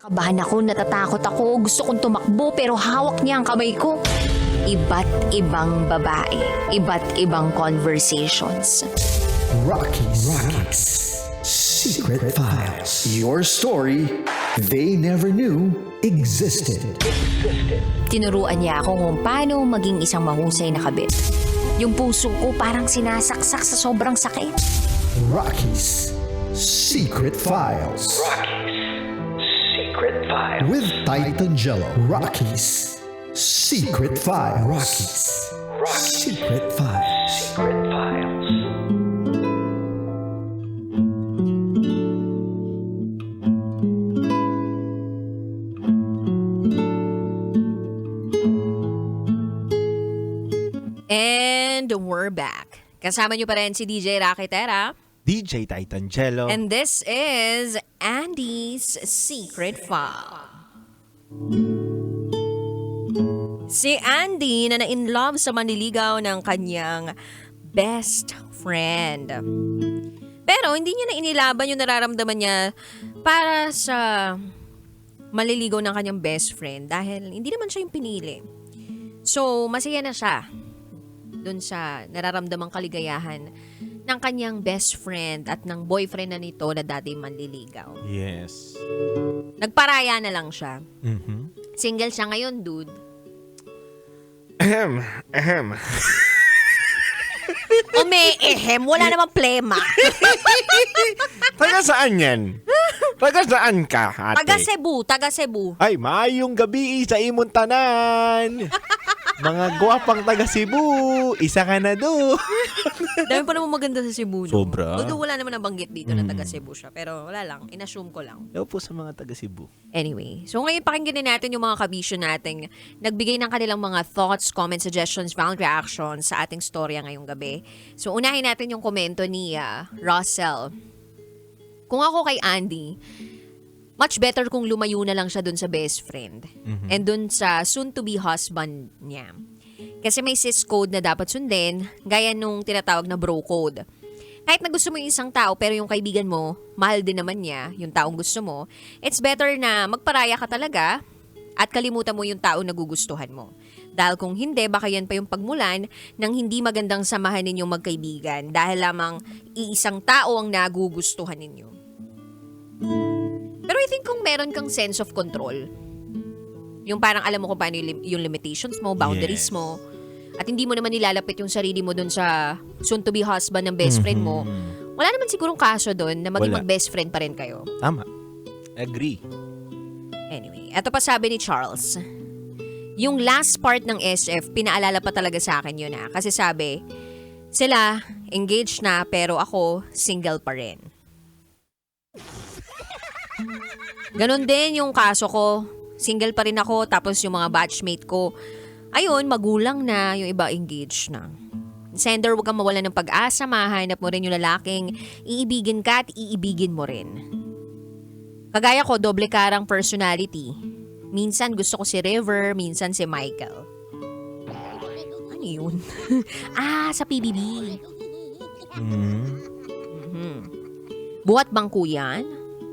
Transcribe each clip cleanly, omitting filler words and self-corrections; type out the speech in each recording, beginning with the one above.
Kabahan ako, natatakot ako, gusto kong tumakbo pero hawak niya ang kamay ko. Iba't ibang babae, iba't ibang conversations. Rocky's Secret Files. Your story they never knew existed. Tinuruan niya ako kung paano maging isang mahusay na kabit. Yung puso ko parang sinasaksak sa sobrang sakit. Rocky's Secret Files. Secret Files. With Titan Jello. Rocky's Secret Files. Rocky's Secret Files. Secret Files. And we're back. Kasama niyo pa rin si DJ Rakitera. DJ Titan Jello. And this is Andy's Secret File. Si Andy na na-in-love sa manliligaw ng kanyang best friend. Pero hindi niya na inilaban yung nararamdaman niya para sa manliligaw ng kanyang best friend dahil hindi naman siya yung pinili. So, masaya na siya dun sa nararamdamang kaligayahan ng kanyang best friend at ng boyfriend na nito na dati manliligaw. Yes. Nagparaya na lang siya. Mm-hmm. Single siya ngayon, dude. Ahem. Wala namang plema. Taga saan yan? Taga saan ka, ate? Taga Cebu. Ay, maayong gabi sa imong tanan. Mga gwapang taga Cebu. Isa ka na do. Dami pa naman maganda sa Cebu. No? Sobra. Although wala naman nabanggit dito na taga Cebu siya. Pero wala lang, inassume ko lang. Daw po sa mga taga Cebu. Anyway, so ngayon pakinggan din natin yung mga kabisyo nating nagbigay ng kanilang mga thoughts, comments, suggestions, round reactions sa ating storya ngayong gabi. So unahin natin yung komento ni Russell. Kung ako kay Andy, much better kung lumayo na lang siya dun sa best friend. And dun sa soon-to-be husband niya. Kasi may sis code na dapat sundin, gaya nung tinatawag na bro code. Kahit na gusto mo yung isang tao, pero yung kaibigan mo, mahal din naman niya, yung taong gusto mo, it's better na magparaya ka talaga at kalimutan mo yung taong nagugustuhan mo. Dahil kung hindi, baka yan pa yung pagmulan ng hindi magandang samahan ninyong magkaibigan dahil lamang iisang tao ang nagugustuhan ninyo. Pero I think kung meron kang sense of control, yung parang alam mo kung paano yung limitations mo, boundaries Yes. mo, at hindi mo naman nilalapit yung sarili mo dun sa soon-to-be husband ng best friend mo, wala naman sigurong kaso dun na maging Wala. mag-best friend pa rin kayo. Tama. Agree. Anyway, eto pa sabi ni Charles. Yung last part ng SF, pinaalala pa talaga sa akin yun kasi sabi, sila engaged na pero ako single pa rin. Ganon din yung kaso ko. Single pa rin ako, tapos yung mga batchmate ko, ayun, magulang na, yung iba engaged na. Sender, huwag kang mawala ng pag-asa, mahanap mo rin yung lalaking iibigin ka at iibigin mo rin. Kagaya ko, doble karang personality. Minsan gusto ko si River, minsan si Michael. Ano yun? Sa PBB. Buhat bangko yan?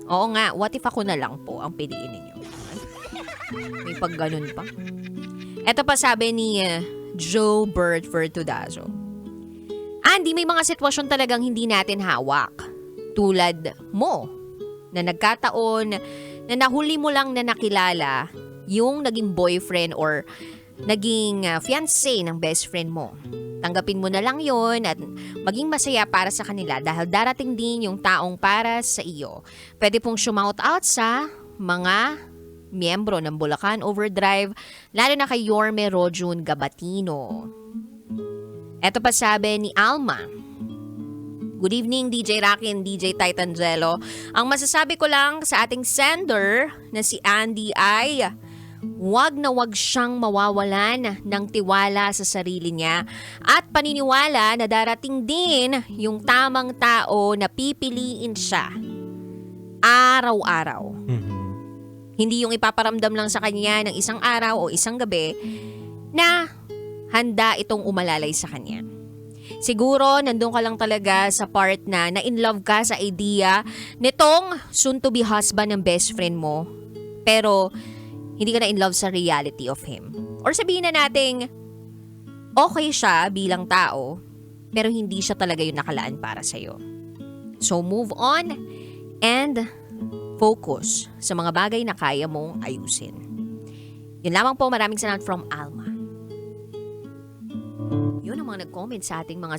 Oo nga, what if ako na lang po ang piliin ninyo? May pagganon pa. Eto pa sabi ni Joe Bert Vertudazo. Andy, may mga sitwasyon talagang hindi natin hawak. Tulad mo, na nagkataon na nahuli mo lang na nakilala yung naging boyfriend or naging fiancé ng best friend mo. Tanggapin mo na lang yon at maging masaya para sa kanila dahil darating din yung taong para sa iyo. Pwede pong shout out sa mga miyembro ng Bulacan Overdrive, lalo na kay Yorme Rojun Gabatino. Eto pa sabi ni Alma. Good evening, DJ Rocky and DJ Titan Jello. Ang masasabi ko lang sa ating sender na si Andy ay wag na wag siyang mawawalan ng tiwala sa sarili niya at paniniwala na darating din yung tamang tao na pipiliin siya araw-araw. Hindi yung ipaparamdam lang sa kanya ng isang araw o isang gabi na handa itong umalalay sa kanya. Siguro, nandun ka lang talaga sa part na in love ka sa idea nitong soon-to-be husband ng best friend mo. Pero, hindi ka na in love sa reality of him. Or sabihin na nating, okay siya bilang tao, pero hindi siya talaga yung nakalaan para sa'yo. So, move on and focus sa mga bagay na kaya mong ayusin. Yun lamang po, maraming salamat from Alma. Yun ang mga nag-comment sa ating mga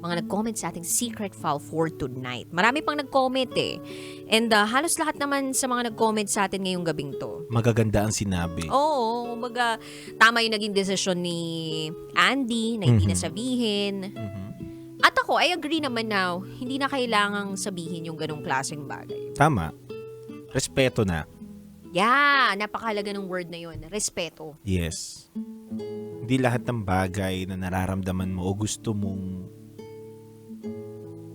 nag-comment sa ating secret file for tonight. Marami pang nag-comment eh. And halos lahat naman sa mga nag-comment sa atin ngayong gabing to. Magaganda ang sinabi. Oo, kumbaga tama yung naging desisyon ni Andy na hindi na sabihin. At ako, I agree naman na hindi na kailangang sabihin yung ganong klaseng bagay. Tama. Respeto na. Yeah, napakahalaga ng word na yun. Respeto. Yes. Hindi lahat ng bagay na nararamdaman mo o gusto mong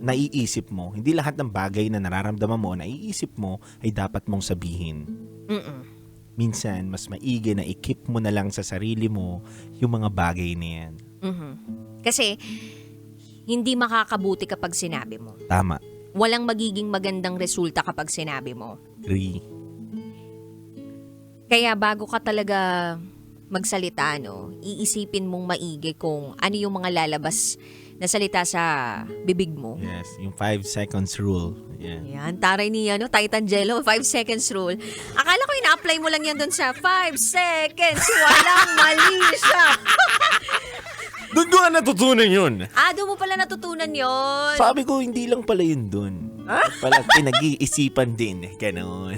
naiisip mo, hindi lahat ng bagay na nararamdaman mo o naiisip mo ay dapat mong sabihin. Minsan, mas maigi na i-keep mo na lang sa sarili mo yung mga bagay na yan. Kasi, hindi makakabuti kapag sinabi mo. Tama. Walang magiging magandang resulta kapag sinabi mo. Agree. Kaya bago ka talaga magsalita, no, iisipin mong maigi kung ano yung mga lalabas na salita sa bibig mo. Yes, yung 5 seconds rule. Yeah. Yan, taray ni Titan Jello, 5 seconds rule. Akala ko ina-apply mo lang yan dun sa 5 seconds, walang mali siya. Doon ko nga natutunan yun. Doon mo pala natutunan yon. Sabi ko, hindi lang pala yun doon. Pala pinag-iisipan din. Ganon.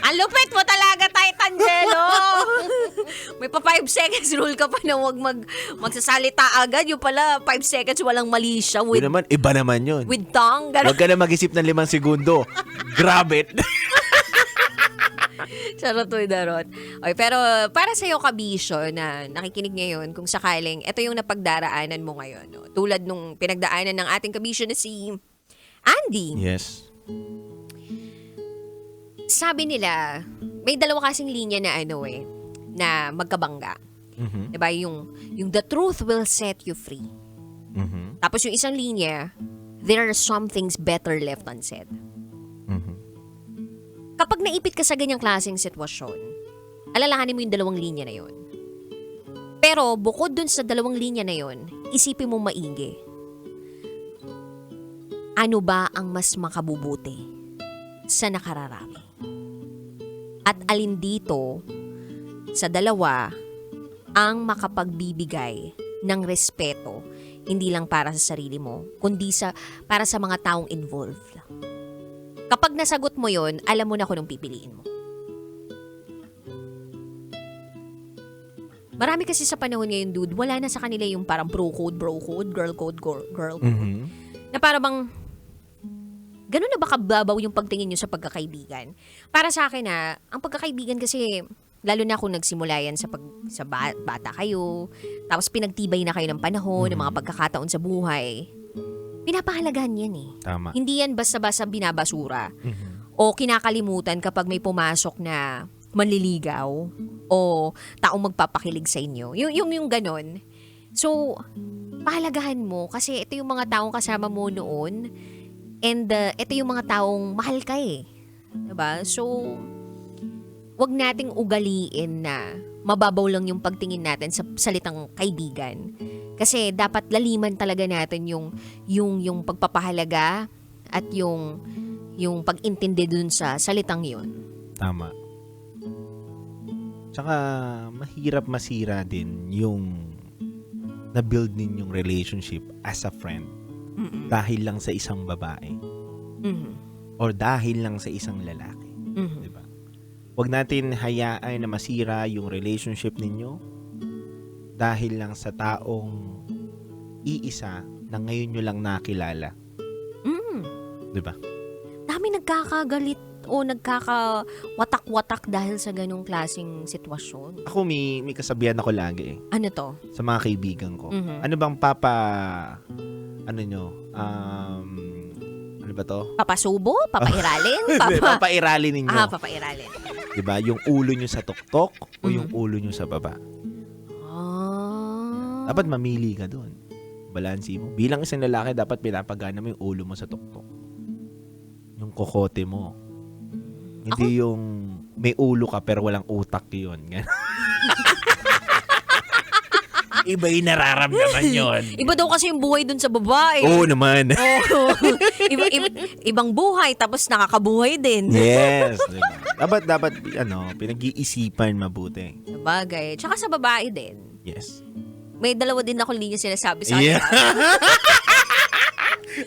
Ang lupit mo talaga, Titan Jello. May pa 5 seconds rule ka pa na huwag magsasalita agad. Yung pala, 5 seconds, walang mali siya. Yun naman, iba naman yun. With tongue. Ganun. Huwag ka na mag-isip ng 5 segundo. Grab it. Charot to darot. Okay, pero para sa'yo, kabisyo, na nakikinig ngayon, kung sakaling, ito yung napagdaraanan mo ngayon. No? Tulad nung pinagdaanan ng ating kabisyo na si Andy. Yes. Sabi nila, may dalawa kasing linya na na magkabangga. Diba? Yung the truth will set you free. Tapos yung isang linya, there are some things better left unsaid. Kapag naipit ka sa ganyang klaseng sitwasyon, alalahanin mo yung dalawang linya na yon. Pero bukod dun sa dalawang linya na yon, isipin mo maigi. Ano ba ang mas makabubuti sa nakararami? At alin dito sa dalawa ang makapagbibigay ng respeto, hindi lang para sa sarili mo, kundi para sa mga taong involved. Kapag nasagot mo yon, alam mo na kung anong pipiliin mo. Marami kasi sa panahon ngayon, dude, wala na sa kanila yung parang bro code, girl code, girl code. Na para bang, ganun na ba kababaw yung pagtingin nyo sa pagkakaibigan? Para sa akin ang pagkakaibigan kasi, lalo na kung nagsimula yan sa bata kayo, tapos pinagtibay na kayo ng panahon, ng mga pagkakataon sa buhay, pinapahalagahan yan eh. Tama. Hindi yan basta-basta binabasura. O kinakalimutan kapag may pumasok na manliligaw o taong magpapakilig sa inyo. Yung ganon. So, pahalagahan mo kasi ito yung mga taong kasama mo noon and ito yung mga taong mahal ka eh. Diba? So, wag nating ugaliin na mababaw lang yung pagtingin natin sa salitang kaibigan. Kasi dapat laliman talaga natin yung pagpapahalaga at yung pag-intindi dun sa salitang yun. Tama. Tsaka mahirap masira din yung na-build ninyong relationship as a friend dahil lang sa isang babae or dahil lang sa isang lalaki. Diba? Huwag natin hayaan na masira yung relationship ninyo dahil lang sa taong iisa na ngayon nyo lang nakilala. Diba? Dami nagkakagalit o nagkakawatak-watak dahil sa ganong klaseng sitwasyon. Ako may kasabihan ako lagi eh. Ano to? Sa mga kaibigan ko. Ano bang ano ba to? Papasubo? Papairalin? Papairalin ninyo. Papairalin. Diba? Yung ulo nyo sa tuktok o yung ulo nyo sa baba. Dapat mamili ka doon. Balansi mo. Bilang isang lalaki, dapat pinapagana mo yung ulo mo sa tuktok. Yung kokote mo Hindi yung may ulo ka pero walang utak yun. Iba yung nararamdaman yun. Iba daw kasi yung buhay dun sa babae. Oo naman. Oo. Ibang buhay, tapos nakakabuhay din. Yes. Diba? Dapat, pinag-iisipan mabuti. Sabagay. Tsaka sa babae din. Yes. May dalawa din ako linya sinasabi sa Yeah. kanya.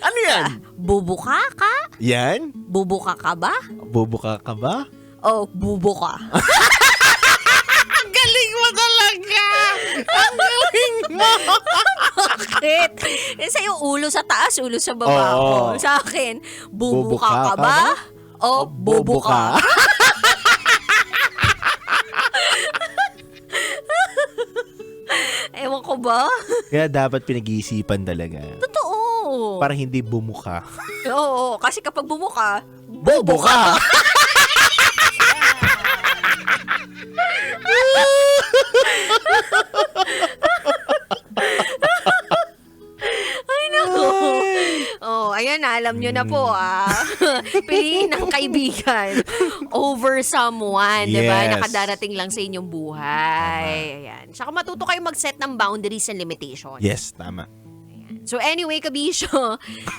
Ano yan? Bubuka ka? Yan? Bubuka ka ba? Bubuka ka ba? O bubuka? Ang galing mo talaga! Ang galing mo! Bakit? Sa'yo ulo sa taas, ulo sa baba Oo. ko. Sa akin, bubuka ka ba? O bubuka? Ewan ko ba? Kaya dapat pinag-iisipan talaga. Totoo. Para hindi bumuka. Oo, kasi kapag bumuka, Bubuka! ay nako. Oh, ayan na, alam nyo na po Piliin ng kaibigan over someone, di ba? Yes. Nakadarating lang sa inyong buhay. Ayan. Saka matuto kayo mag-set ng boundaries and limitations. Yes, tama. So anyway, kabisyo,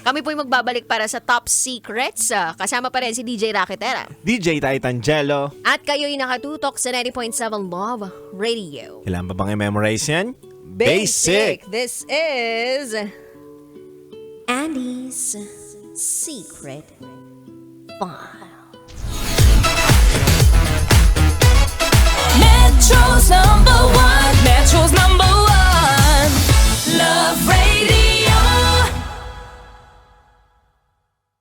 kami po yung magbabalik para sa Top Secrets. Kasama pa rin si DJ Raketera. DJ Titan Jello. At kayo'y nakatutok sa 90.7 Love Radio. Kailan ba bang i-memorize yan? This is Andy's Secret 5.